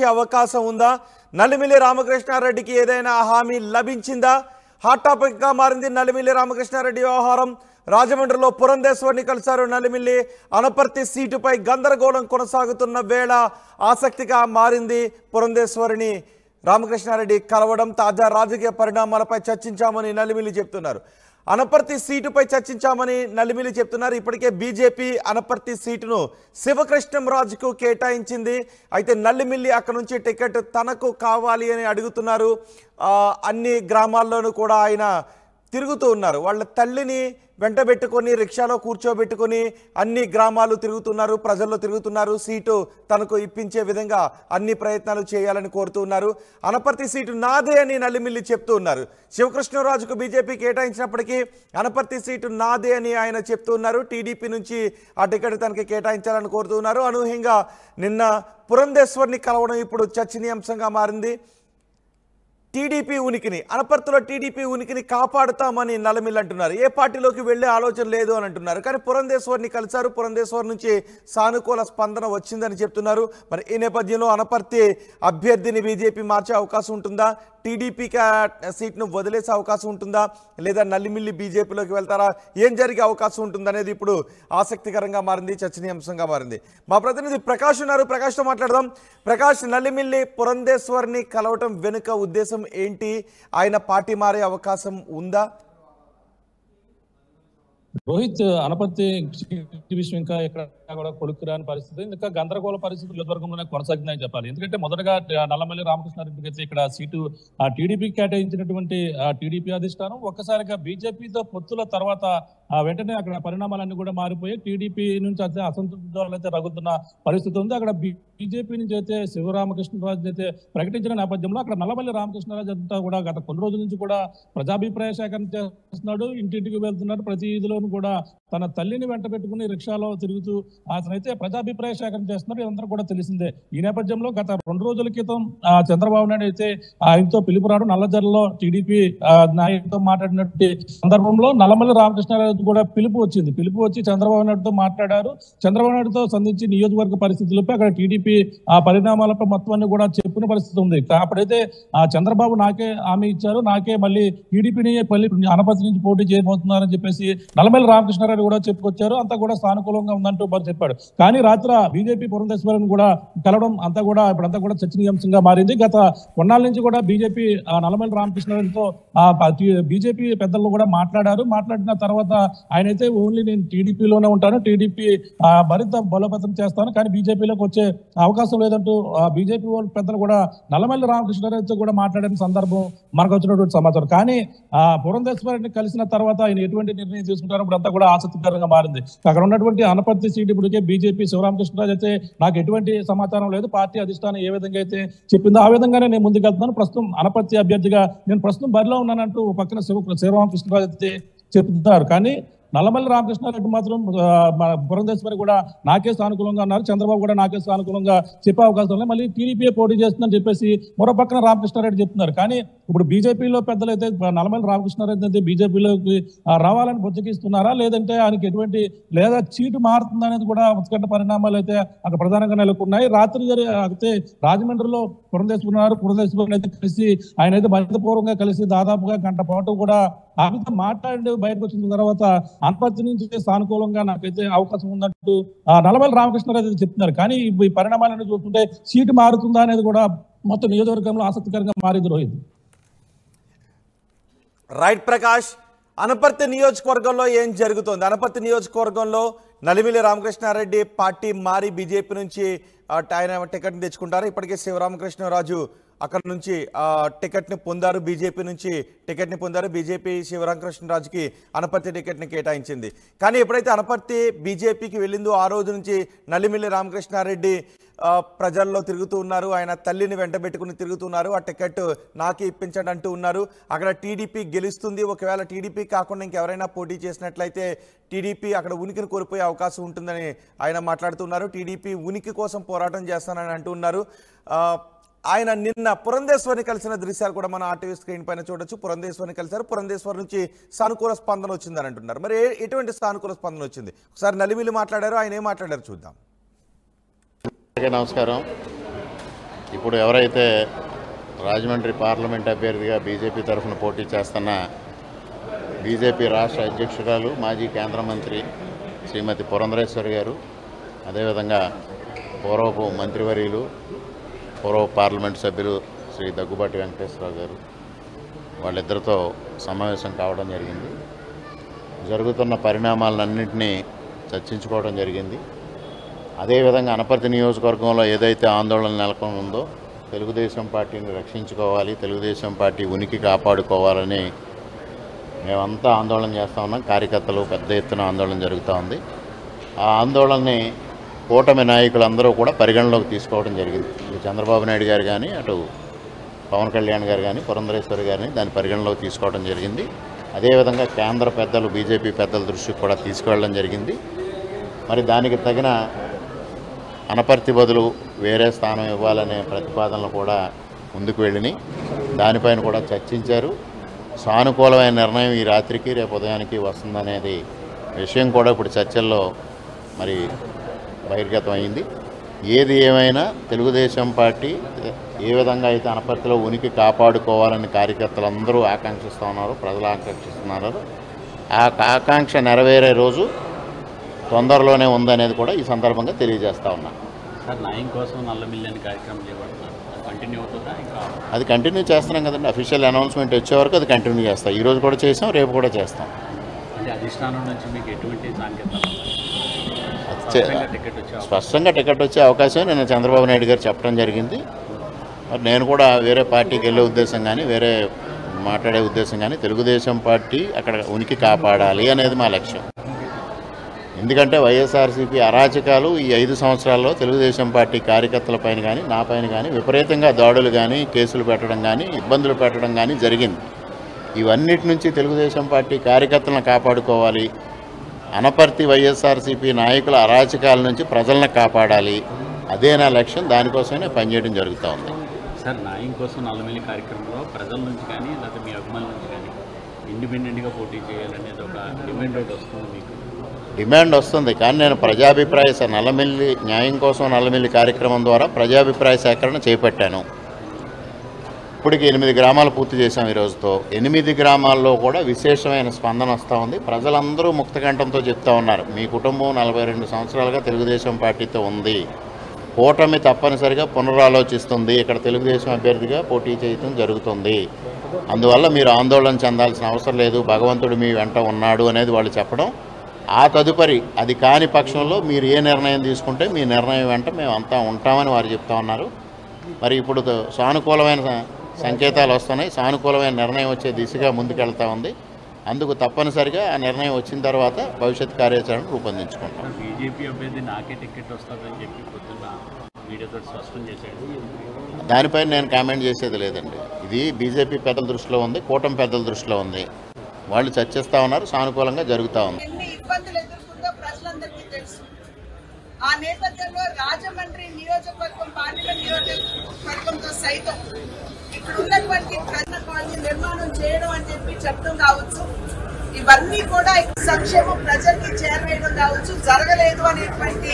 మార్చే అవకాశం ఉందా? నల్లిమిల్లి రామకృష్ణారెడ్డికి ఏదైనా హామీ లభించిందా? హాట్ టాపిక్ గా మారింది నల్లిమిల్లి రామకృష్ణారెడ్డి వ్యవహారం. రాజమండ్రిలో పురంధేశ్వరిని కలిశారు నల్లిమిల్లి. అనపర్తి సీటుపై గందరగోళం కొనసాగుతున్న వేళ ఆసక్తిగా మారింది పురంధేశ్వరిని రామకృష్ణారెడ్డి కలవడం. తాజా రాజకీయ పరిణామాలపై చర్చించామని నల్లిమిల్లి చెప్తున్నారు. అనపర్తి సీటుపై చర్చించామని నల్లిమిల్లి చెప్తున్నారు. ఇప్పటికే బీజేపీ అనపర్తి సీటును శివకృష్ణంరాజుకు కేటాయించింది. అయితే నల్లిమిల్లి అక్కడ నుంచి టికెట్ తనకు కావాలి అని అడుగుతున్నారు. అన్ని గ్రామాల్లోనూ కూడా ఆయన తిరుగుతూ ఉన్నారు. వాళ్ళ తల్లిని వెంటబెట్టుకొని రిక్షాలో కూర్చోబెట్టుకొని అన్ని గ్రామాలు తిరుగుతున్నారు, ప్రజల్లో తిరుగుతున్నారు. సీటు తనకు ఇప్పించే విధంగా అన్ని ప్రయత్నాలు చేయాలని కోరుతున్నారు. అనపర్తి సీటు నాదే అని నల్లిమిల్లి చెప్తూ ఉన్నారు. శివకృష్ణరాజుకు బీజేపీ కేటాయించినప్పటికీ అనపర్తి సీటు నాదే అని ఆయన చెప్తూ ఉన్నారు. టీడీపీ నుంచి ఆ టికెట్ తనకి కేటాయించాలని కోరుతున్నారు. అనూహ్యంగా నిన్న పురంధేశ్వరిని కలవడం ఇప్పుడు చర్చనీయాంశంగా మారింది. టీడీపీ ఉనికిని, అనపర్తిలో టీడీపీ ఉనికిని కాపాడుతామని నల్లిమిల్లి అంటున్నారు. ఏ పార్టీలోకి వెళ్లే ఆలోచన లేదు అని అంటున్నారు. కానీ పురంధేశ్వరిని కలిశారు. పురంధేశ్వరి నుంచి సానుకూల స్పందన వచ్చిందని చెప్తున్నారు. మరి ఈ నేపథ్యంలో అనపర్తి అభ్యర్థిని బీజేపీ మార్చే అవకాశం ఉంటుందా? టీడీపీకి సీట్ను వదిలేసే అవకాశం ఉంటుందా? లేదా నల్లిమిల్లి బీజేపీలోకి వెళ్తారా? ఏం జరిగే అవకాశం ఉంటుందనేది ఇప్పుడు ఆసక్తికరంగా మారింది, చర్చనీయాంశంగా మారింది. మా ప్రతినిధి ప్రకాష్ ఉన్నారు. ప్రకాష్తో మాట్లాడదాం. ప్రకాష్, నల్లిమిల్లి పురంధేశ్వరిని కలవటం వెనుక ఉద్దేశం ఏంటి? ఆయన పార్టీ మారే అవకాశం ఉందా? రోహిత్, అనపర్తి విషయం ఇంకా ఎక్కడ కూడా కొలుక్కురాని పరిస్థితి, ఇంకా గందరగోళ పరిస్థితులు నియోజకవర్గంలోనే కొనసాగుతున్నాయని చెప్పాలి. ఎందుకంటే మొదటగా నల్లమల్లి రామకృష్ణారెడ్డికి అయితే ఇక్కడ సీటు టీడీపీకి కేటాయించినటువంటి టీడీపీ అధిష్టానం ఒక్కసారిగా బీజేపీతో పొత్తుల తర్వాత వెంటనే అక్కడ పరిణామాలన్నీ కూడా మారిపోయి టీడీపీ నుంచి అయితే అసంతృప్తులు అయితే రగుతున్న పరిస్థితి ఉంది. అక్కడ బీజేపీ నుంచి అయితే శివరామకృష్ణరాజు అయితే ప్రకటించిన నేపథ్యంలో అక్కడ నల్లమల్లి రామకృష్ణరాజు అంతా కూడా గత కొన్ని రోజుల నుంచి కూడా ప్రజాభిప్రాయ సేకరణ చేస్తున్నాడు. ఇంటింటికి వెళ్తున్నాడు. ప్రతి ఇదిలోనూ కూడా తన తల్లిని వెంట పెట్టుకుని రిక్షాలో తిరుగుతూ అతనైతే ప్రజాభిప్రాయ సేకరణ చేస్తున్నారు. ఇదంతా కూడా తెలిసిందే. ఈ నేపథ్యంలో గత 2 రోజుల క్రితం చంద్రబాబు నాయుడు అయితే ఆయనతో పిలుపురాడు నల్లజర్లలో టీడీపీ నాయకుడితో మాట్లాడినటువంటి సందర్భంలో నల్లమల్లి రామకృష్ణరాజు కూడా పిలుపు వచ్చి చంద్రబాబు నాయుడుతో మాట్లాడారు. చంద్రబాబు నాయుడుతో సంధించి నియోజకవర్గ పరిస్థితులపై అక్కడ టీడీపీ పరిణామాలపై మొత్తం అన్ని కూడా చెప్పిన పరిస్థితి ఉంది. అప్పుడైతే చంద్రబాబు నాకే హామీ ఇచ్చారు, నాకే మళ్ళీ టీడీపీని అనపర్తి నుంచి పోటీ చేయబోతున్నారని చెప్పేసి నల్లమల్లి రామకృష్ణారెడ్డి కూడా చెప్పుకొచ్చారు. అంతా కూడా సానుకూలంగా ఉందంటూ చెప్పాడు. కానీ రాత్రి బీజేపీ పురంధేశ్వరిని కూడా కలవడం ఇప్పుడంతా కూడా చర్చనీయాంశంగా మారింది. గత కొన్నాళ్ళ నుంచి కూడా బీజేపీ నల్లమల్లి రామకృష్ణారెడ్డితో బీజేపీ పెద్దలు కూడా మాట్లాడిన తర్వాత ఆయనైతే ఓన్లీ నేను టీడీపీలోనే ఉంటాను, టీడీపీ మరింత బలోపేతం చేస్తాను, కానీ బీజేపీలోకి వచ్చే అవకాశం లేదంటూ బీజేపీ పెద్దలు కూడా నల్లమల్లి రామకృష్ణారెడ్డితో కూడా మాట్లాడిన సందర్భం మనకు వచ్చినటువంటి సమాచారం. కానీ పురంధేశ్వరిని కలిసిన తర్వాత ఆయన ఎటువంటి నిర్ణయం తీసుకుంటారో ఇప్పుడు అంతా కూడా ఆసక్తికరంగా మారింది. అక్కడ ఉన్నటువంటి అనపర్తి సీటు ఇప్పటికే బీజేపీ శివరామకృష్ణరాజు అయితే నాకు ఎటువంటి సమాచారం లేదు, పార్టీ అధిష్టానం ఏ విధంగా అయితే చెప్పిందో ఆ విధంగానే నేను ముందుకెళ్తున్నాను, ప్రస్తుతం అనపర్తి అభ్యర్థిగా నేను ప్రస్తుతం బరిలో ఉన్నానంటూ పక్కన శివరామకృష్ణరాజు అయితే చెప్తున్నారు. కానీ నల్లమల్లి రామకృష్ణారెడ్డి మాత్రం పురంధేశ్వరి కూడా నాకే సానుకూలంగా ఉన్నారు, చంద్రబాబు కూడా నాకే సానుకూలంగా చెప్పే అవకాశం లేదు, మళ్ళీ టీడీపీ పోటీ చేస్తుందని చెప్పేసి మరో పక్కన రామకృష్ణారెడ్డి చెప్తున్నారు. కానీ ఇప్పుడు బీజేపీలో పెద్దలు అయితే నల్లమల్లి రామకృష్ణారెడ్డి అయితే బీజేపీలోకి రావాలని బుజ్జగిస్తున్నారా, లేదంటే ఆయనకి లేదా సీటు మారుతుందా అనేది కూడా ఉత్కంఠ పరిణామాలు అయితే అక్కడ ప్రధానంగా నెలకొన్నాయి. రాత్రి అయితే రాజమండ్రిలో పురంధేశ్వరి అయితే కలిసి ఆయన అయితే మరింతపూర్వకంగా కలిసి దాదాపుగా గంట పాటు కూడా ఆమెతో మాట్లాడి బయటకు వచ్చిన తర్వాత అనపర్తి నుంచి సానుకూలంగా నాకైతే అవకాశం ఉందంటూ నల్లమల్లి రామకృష్ణారెడ్డి చెప్తున్నారు. కానీ ఈ పరిణామాలను చూస్తుంటే సీటు మారుతుందా అనేది కూడా మొత్తం నియోజకవర్గంలో ఆసక్తికరంగా మారింది. రోహిత్, రైట్ ప్రకాష్, అనపర్తి నియోజకవర్గంలో ఏం జరుగుతోంది? అనపర్తి నియోజకవర్గంలో నల్లిమిల్లి రామకృష్ణారెడ్డి పార్టీ మారి బీజేపీ నుంచి ఆయన టికెట్ని తెచ్చుకుంటారు. ఇప్పటికే శివరామకృష్ణరాజు అక్కడ నుంచి టికెట్ని పొందారు, బీజేపీ నుంచి టికెట్ని పొందారు. బీజేపీ శివరామకృష్ణరాజుకి అనపర్తి టికెట్ని కేటాయించింది. కానీ ఎప్పుడైతే అనపర్తి బీజేపీకి వెళ్ళిందో ఆ రోజు నుంచి నల్లిమిల్లి రామకృష్ణారెడ్డి ప్రజల్లో తిరుగుతూ ఉన్నారు, ఆయన తల్లిని వెంటబెట్టుకుని తిరుగుతున్నారు. ఆ టికెట్ నాకే ఇప్పించండి అంటూ ఉన్నారు. అక్కడ టీడీపీ గెలుస్తుంది, ఒకవేళ టీడీపీ కాకుండా ఇంకెవరైనా పోటీ చేసినట్లయితే టీడీపీ అక్కడ ఉనికిని కోల్పోయే అవకాశం ఉంటుందని ఆయన మాట్లాడుతున్నారు. టీడీపీ ఉనికి కోసం పోరాటం చేస్తానని అంటున్నారు. ఆయన నిన్న పురంధేశ్వరిని కలిసిన దృశ్యాలు కూడా మన ఆర్టీవీ స్క్రీన్ పైన చూడొచ్చు. పురంధేశ్వరిని కలిశారు. పురంధేశ్వరి నుంచి సానుకూల స్పందన వచ్చిందని అంటున్నారు. మరి ఎటువంటి సానుకూల స్పందన వచ్చింది? ఒకసారి నల్లిమిల్లి మాట్లాడారు, ఆయన ఏం మాట్లాడారు చూద్దాం. నమస్కారం. ఇప్పుడు ఎవరైతే రాజమండ్రి పార్లమెంట్ అభ్యర్థిగా బీజేపీ తరఫున పోటీ చేస్తున్న బీజేపీ రాష్ట్ర అధ్యక్షురాలు మాజీ కేంద్ర మంత్రి శ్రీమతి పురంధరేశ్వరి గారు, అదేవిధంగా పూర్వపు మంత్రివర్యులు పూర్వపు పార్లమెంట్ సభ్యులు శ్రీ దగ్గుబాటి వెంకటేశ్వరరావు గారు వాళ్ళిద్దరితో సమావేశం కావడం జరిగింది. జరుగుతున్న పరిణామాలన్నింటినీ చర్చించుకోవడం జరిగింది. అదేవిధంగా అనపర్తి నియోజకవర్గంలో ఏదైతే ఆందోళన నెలకొని ఉందో తెలుగుదేశం పార్టీని రక్షించుకోవాలి, తెలుగుదేశం పార్టీ ఉనికి కాపాడుకోవాలని మేమంతా ఆందోళన చేస్తూ ఉన్నాం. కార్యకర్తలు పెద్ద ఎత్తున ఆందోళన జరుగుతూ ఉంది. ఆ ఆందోళనని కూటమి నాయకులందరూ కూడా పరిగణలోకి తీసుకోవడం జరిగింది. ఇటు చంద్రబాబు నాయుడు గారు కానీ, అటు పవన్ కళ్యాణ్ గారు కానీ, పురంధరేశ్వరి గారిని దాని పరిగణలోకి తీసుకోవడం జరిగింది. అదేవిధంగా కేంద్ర పెద్దలు బీజేపీ పెద్దల దృష్టికి కూడా తీసుకువెళ్ళడం జరిగింది. మరి దానికి తగిన అనపర్తి బదులు వేరే స్థానం ఇవ్వాలనే ప్రతిపాదనలు కూడా ముందుకు వెళ్ళినాయి. దానిపైన కూడా చర్చించారు. సానుకూలమైన నిర్ణయం ఈ రాత్రికి రేపు ఉదయానికి వస్తుందనేది విషయం కూడా ఇప్పుడు చర్చల్లో మరి బహిర్గతం అయింది. ఏది ఏమైనా తెలుగుదేశం పార్టీ ఏ విధంగా అయితే అనపర్తిలో ఉనికి కాపాడుకోవాలని కార్యకర్తలందరూ ఆకాంక్షిస్తూ ఉన్నారు, ప్రజలు ఆకాంక్షిస్తున్నారు. ఆ ఆకాంక్ష నెరవేరే రోజు తొందరలోనే ఉందనేది కూడా ఈ సందర్భంగా తెలియజేస్తా ఉన్నా. సార్, న్యాయం కోసం నల్లమిల్లి కార్యక్రమం చేపడుతున్నారు, కంటిన్యూ అవుతుందా? ఇంకా అది కంటిన్యూ చేస్తున్నాం కదండి. అఫీషియల్ అనౌన్స్మెంట్ వచ్చే వరకు అది కంటిన్యూ చేస్తాం. ఈరోజు కూడా చేసాం, రేపు కూడా చేస్తాం. అంటే అధిష్టానం నుంచి మీకు ఎటువంటి సంకేతాలు టికెట్ వచ్చే స్పష్టంగా టికెట్ వచ్చే అవకాశం నిన్న చంద్రబాబు నాయుడు గారు చెప్పడం జరిగింది. మరి నేను కూడా వేరే పార్టీకి వెళ్ళే ఉద్దేశం కానీ, వేరే మాట్లాడే ఉద్దేశం కానీ, తెలుగుదేశం పార్టీ అక్కడ ఉనికి కాపాడాలి అనేది మా లక్ష్యం. ఎందుకంటే వైఎస్ఆర్సీపీ అరాచకాలు ఈ 5 సంవత్సరాల్లో తెలుగుదేశం పార్టీ కార్యకర్తల పైన కానీ, నా పైన కానీ విపరీతంగా దాడులు కానీ, కేసులు పెట్టడం కానీ, ఇబ్బందులు పెట్టడం కానీ జరిగింది. ఇవన్నిటి నుంచి తెలుగుదేశం పార్టీ కార్యకర్తలను కాపాడుకోవాలి, అనపర్తి వైఎస్ఆర్సీపీ నాయకుల అరాచకాల నుంచి ప్రజలను కాపాడాలి, అదే నా లక్ష్యం. దానికోసమే పనిచేయడం జరుగుతూ ఉంది. సార్, న్యాయం కోసం నల్లమిల్లి కార్యక్రమంలో ప్రజల నుంచి కానీ, లేకపోతే మీ అభిమానుల నుంచి కానీ ఇండిపెండెంట్గా పోటీ చేయాలనేది ఒక డిమాండ్ ఒకటి వస్తుంది మీకు? డిమాండ్ వస్తుంది, కానీ నేను ప్రజాభిప్రాయ నల్లమిల్లి న్యాయం కోసం నల్లమిల్లి కార్యక్రమం ద్వారా ప్రజాభిప్రాయ సేకరణ చేపట్టాను. ఇప్పటికి 8 గ్రామాలు పూర్తి చేశాం. ఈ రోజుతో 8 గ్రామాల్లో కూడా విశేషమైన స్పందన వస్తూ ఉంది. ప్రజలందరూ ముక్తకంఠంతో చెప్తా ఉన్నారు, మీ కుటుంబం 42 సంవత్సరాలుగా తెలుగుదేశం పార్టీతో ఉంది, కూటమి తప్పనిసరిగా పునరాలోచిస్తుంది, ఇక్కడ తెలుగుదేశం అభ్యర్థిగా పోటీ చేయడం జరుగుతుంది, అందువల్ల మీరు ఆందోళన చెందాల్సిన అవసరం లేదు, భగవంతుడు మీ వెంట ఉన్నాడు అనేది వాళ్ళు చెప్పడం. ఆ తదుపరి అది కాని పక్షంలో మీరు ఏ నిర్ణయం తీసుకుంటే మీ నిర్ణయం వెంట మేము అంతా ఉంటామని వారు చెప్తా ఉన్నారు. మరి ఇప్పుడు సానుకూలమైన సంకేతాలు వస్తున్నాయి, సానుకూలమైన నిర్ణయం వచ్చే దిశగా ముందుకెళ్తా ఉంది. అందుకు తప్పనిసరిగా ఆ నిర్ణయం వచ్చిన తర్వాత భవిష్యత్ కార్యాచరణ రూపొందించుకుంటాం. బీజేపీ అభ్యర్థి నాకే టికెట్ వస్తుందని చెప్పి పొద్దున్న మీడియాతో స్పష్టం చేశాడు. దానిపైన నేను కామెంట్ చేసేది లేదండి. ఇది బీజేపీ పెద్దల దృష్టిలో ఉంది, కూటమి పెద్దల దృష్టిలో ఉంది. వాళ్ళు చర్చిస్తూ ఉన్నారు, సానుకూలంగా జరుగుతూ ఉంది. ఎన్ని ఇబ్బందులు ఎదుర్కొందో ప్రజలందరికీ తెలుసు. ఆ నేపథ్యంలో రాజమండ్రి నియోజకవర్గం, పార్లమెంట్ నియోజకవర్గంతో సైతం ఇక్కడ ఉన్నటువంటి ప్రజల కాలనీ నిర్మాణం చేయడం అని చెప్పి చెప్తాం కావచ్చు, ఇవన్నీ కూడా సంక్షేమం ప్రజలకి చేరవేయడం కావచ్చు, జరగలేదు అనేటువంటి